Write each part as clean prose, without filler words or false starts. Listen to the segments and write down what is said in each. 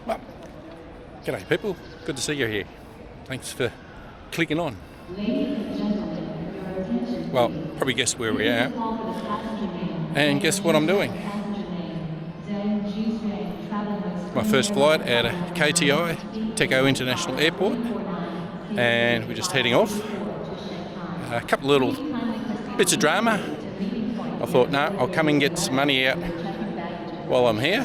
Well, g'day people, good to see you here. Thanks for clicking on. Well, probably guess where we are, and guess what I'm doing. My first flight out of KTI International Airport, and we're just heading off. A couple of little bits of drama. I thought, no, I'll come and get some money out while I'm here,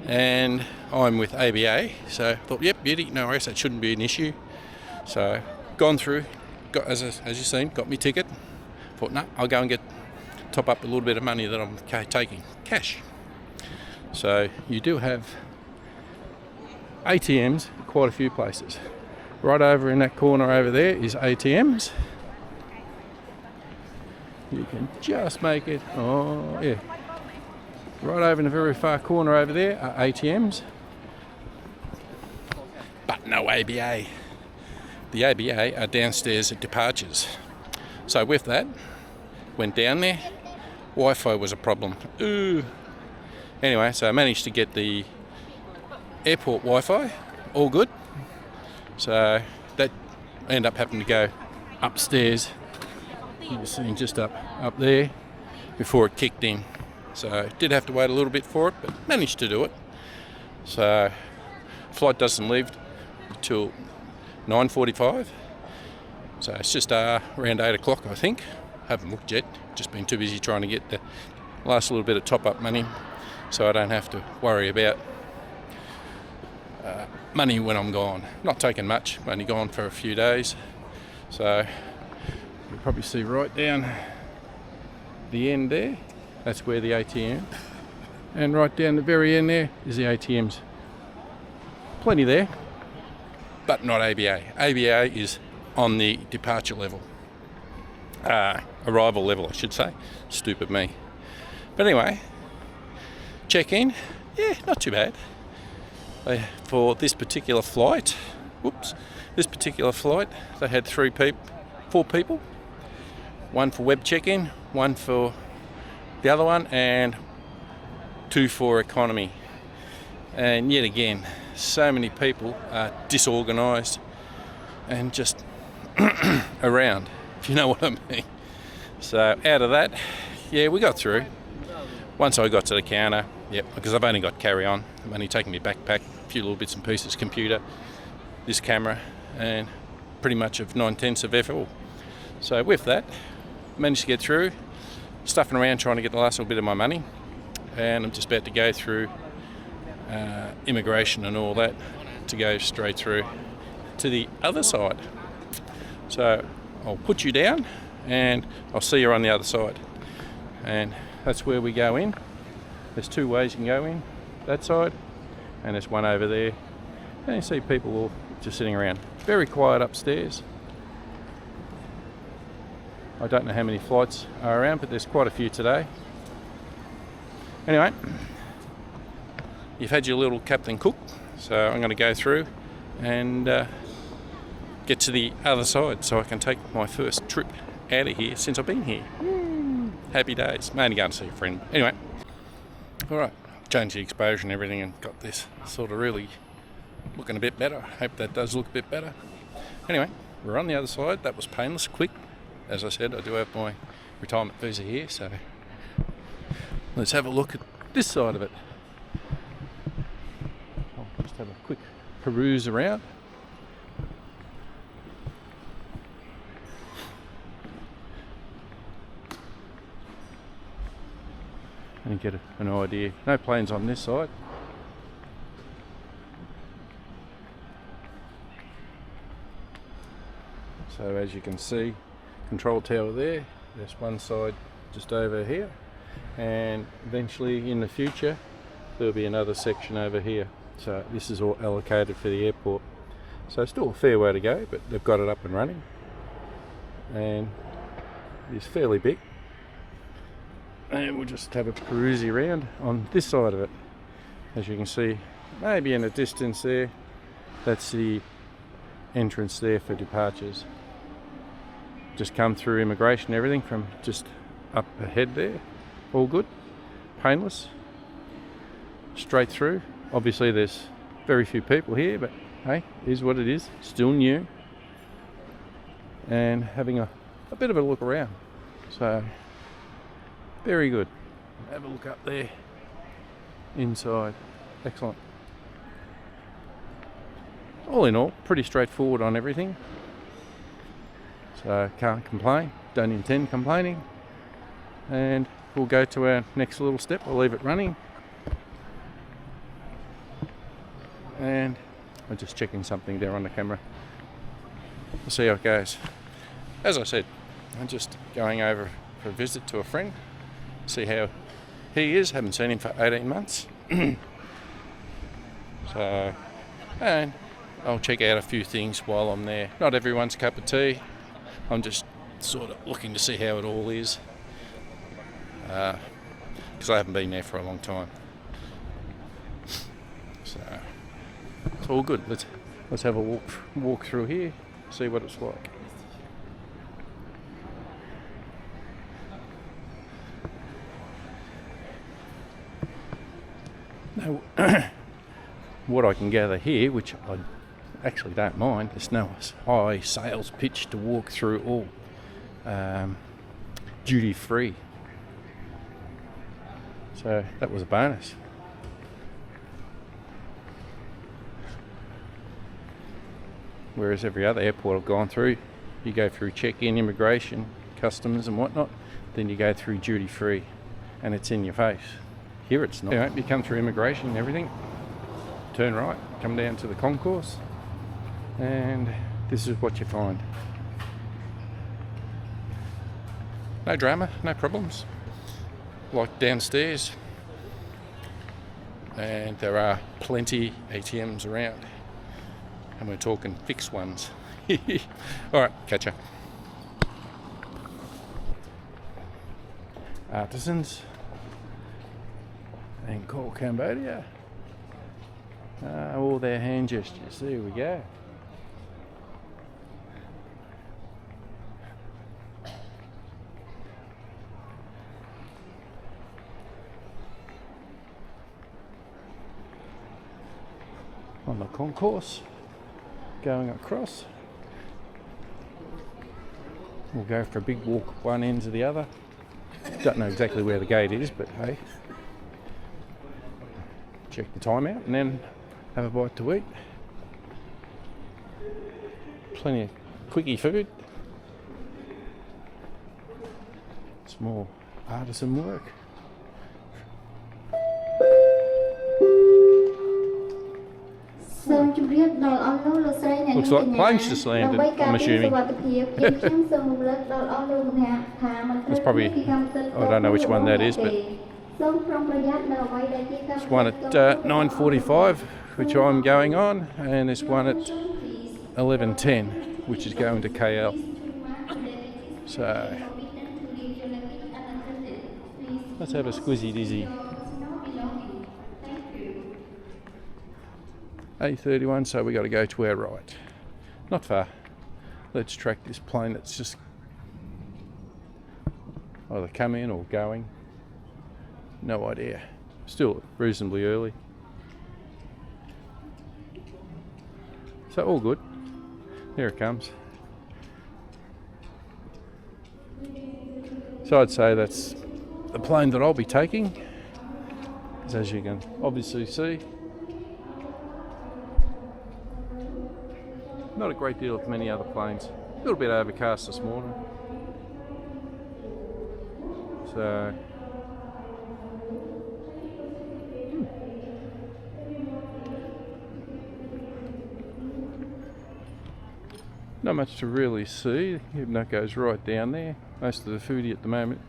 and I'm with ABA, so I thought, yep, beauty, no worries, that shouldn't be an issue. So gone through, got as you've seen, got me ticket. Thought, no, I'll go and top up a little bit of money that I'm taking cash. So you do have ATMs quite a few places. Right over in that corner over there is ATMs. You can just make it, oh yeah. Right over in the very far corner over there are ATMs. But no ABA. The ABA are downstairs at departures. So with that, went down there. Wi-Fi was a problem. Ooh. Anyway, so I managed to get the airport Wi-Fi, all good. So that ended up having to go upstairs. You've seen just up there before it kicked in. So did have to wait a little bit for it, but managed to do it. So flight doesn't leave till 9:45. So it's just around 8 o'clock, I think. Haven't looked yet. Just been too busy trying to get the last little bit of top-up money, so I don't have to worry about money when I'm gone. Not taking much. I'm only gone for a few days. So you'll probably see right down the end there. That's where the ATM. And right down the very end there is the ATMs. Plenty there, but not ABA. ABA is on the departure level. Arrival level, I should say. Stupid me. But anyway, check-in, yeah, not too bad. For this particular flight, they had 4 people. One for web check-in, one for the other one, and 2 for economy. And yet again, so many people are disorganised and just around, if you know what I mean. So out of that, yeah, we got through. Once I got to the counter, yep, because I've only got carry-on. I'm only taking my backpack, a few little bits and pieces, computer, this camera, and pretty much of 9/10 of F all. So with that, managed to get through, stuffing around trying to get the last little bit of my money, and I'm just about to go through immigration and all that to go straight through to the other side. So I'll put you down and I'll see you on the other side, and that's where we go in. There's 2 ways you can go in, that side, and there's one over there, and you see people all just sitting around. Very quiet upstairs. I don't know how many flights are around, but there's quite a few today. Anyway, you've had your little Captain Cook, so I'm going to go through and get to the other side so I can take my first trip out of here since I've been here. Happy days. Mainly going to see a friend. Anyway, alright, changed the exposure and everything and got this sort of really looking a bit better. Hope that does look a bit better. Anyway, we're on the other side. That was painless, quick. As I said, I do have my retirement visa here, so let's have a look at this side of it. I'll just have a quick peruse around. And get an idea. No planes on this side. So as you can see, control tower there. There's one side just over here, and eventually in the future there'll be another section over here. So this is all allocated for the airport. So still a fair way to go, but they've got it up and running, and it's fairly big. And we'll just have a peruse around on this side of it. As you can see, maybe in the distance there, that's the entrance there for departures. Just come through immigration and everything from just up ahead there. All good, painless. straight through. Obviously there's very few people here, but hey, is what it is. Still new. And having a bit of a look around. So, very good. Have a look up there. Inside. Excellent. All in all, pretty straightforward on everything. So, can't complain. Don't intend complaining. And we'll go to our next little step. We'll leave it running. And I'm just checking something there on the camera. We'll see how it goes. As I said, I'm just going over for a visit to a friend. See how he is. Haven't seen him for 18 months. So, and I'll check out a few things while I'm there. Not everyone's cup of tea. I'm just sort of looking to see how it all is. Because I haven't been there for a long time. So, it's all good. Let's have a walk through here, see what it's like. Now, what I can gather here, which I actually don't mind, there's no high sales pitch to walk through all duty free. So that was a bonus. Whereas every other airport I've gone through, you go through check-in, immigration, customs and whatnot, then you go through duty free and it's in your face. Here it's not. Anyway, you come through immigration and everything, turn right, come down to the concourse, and this is what you find. No drama, no problems. Like downstairs, and there are plenty ATMs around. And we're talking fixed ones. Alright, catch ya. Artisans. And call Cambodia. All their hand gestures. There we go. On the concourse. Going across. We'll go for a big walk one end to the other. Don't know exactly where the gate is, but hey. Check the time out and then have a bite to eat. Plenty of quickie food. Small artisan work. Looks like planes just landed, I'm assuming. It's probably, I don't know which one that is, but there's one at 9:45, which I'm going on, and there's one at 11:10, which is going to KL. So, let's have a squizzy dizzy. A31, so we got to go to our right. Not far. Let's track this plane that's just either come in or going. No idea. Still reasonably early. So all good. Here it comes. So I'd say that's the plane that I'll be taking. As you can obviously see, not a great deal of many other planes. A little bit overcast this morning. So, not much to really see, even though it goes right down there. Most of the foodie at the moment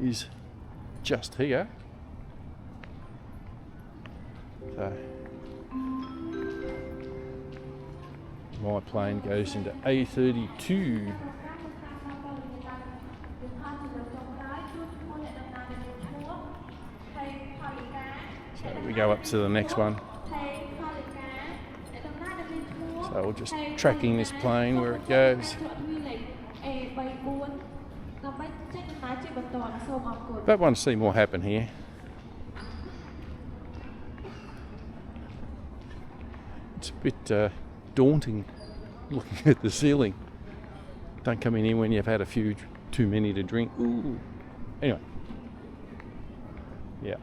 is just here. So, my plane goes into A32. So we go up to the next one. So we're just tracking this plane where it goes. Don't want to see more happen here. bit daunting looking at the ceiling. Don't come in here when you've had a few too many to drink. Ooh. Anyway, yeah,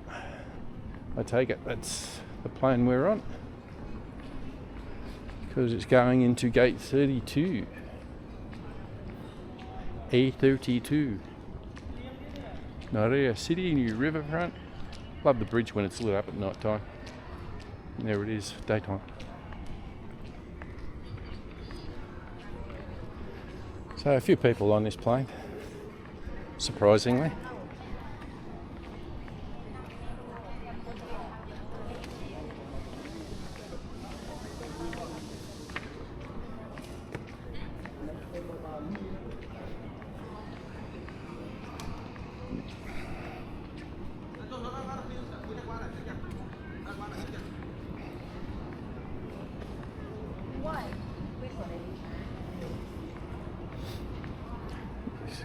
I take it that's the plane we're on, because it's going into gate 32, A32. Naria City, new riverfront. Love the bridge when it's lit up at night time. And there it is, daytime. So a few people on this plane, surprisingly.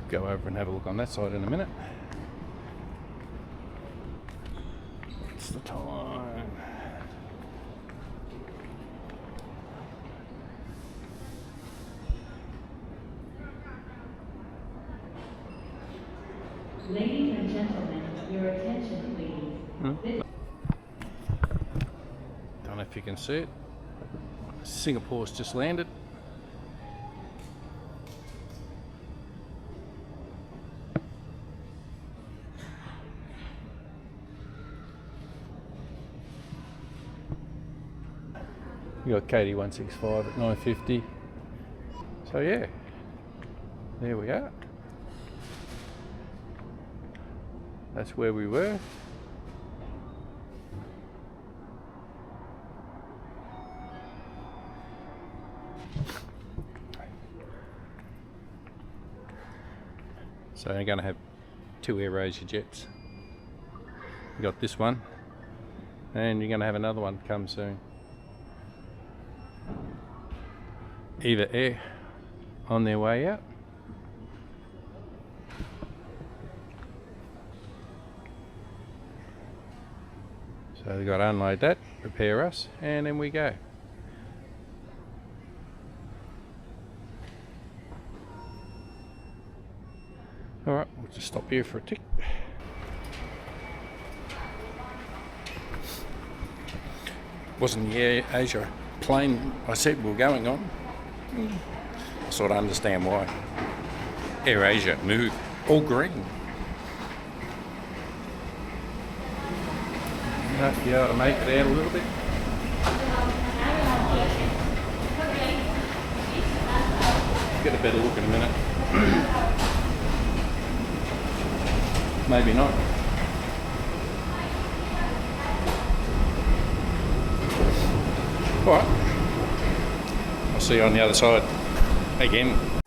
Go over and have a look on that side in a minute. What's the time? Ladies and gentlemen, your attention please. Don't know if you can see it. Singapore's just landed. We got KTI 165 at 9:50. So yeah, there we are. That's where we were. So I'm going to have 2 AirAsia jets. You got this one, and you're going to have another one come soon. Eva Air on their way out. So they've got to unload that, prepare us, and then we go. Alright, we'll just stop here for a tick. Wasn't the AirAsia plane I said we were going on. I sort of understand why. AirAsia, move, all green. Enough to be able to make it out a little bit. Get a better look in a minute. Maybe not. Alright. I'll see you on the other side again.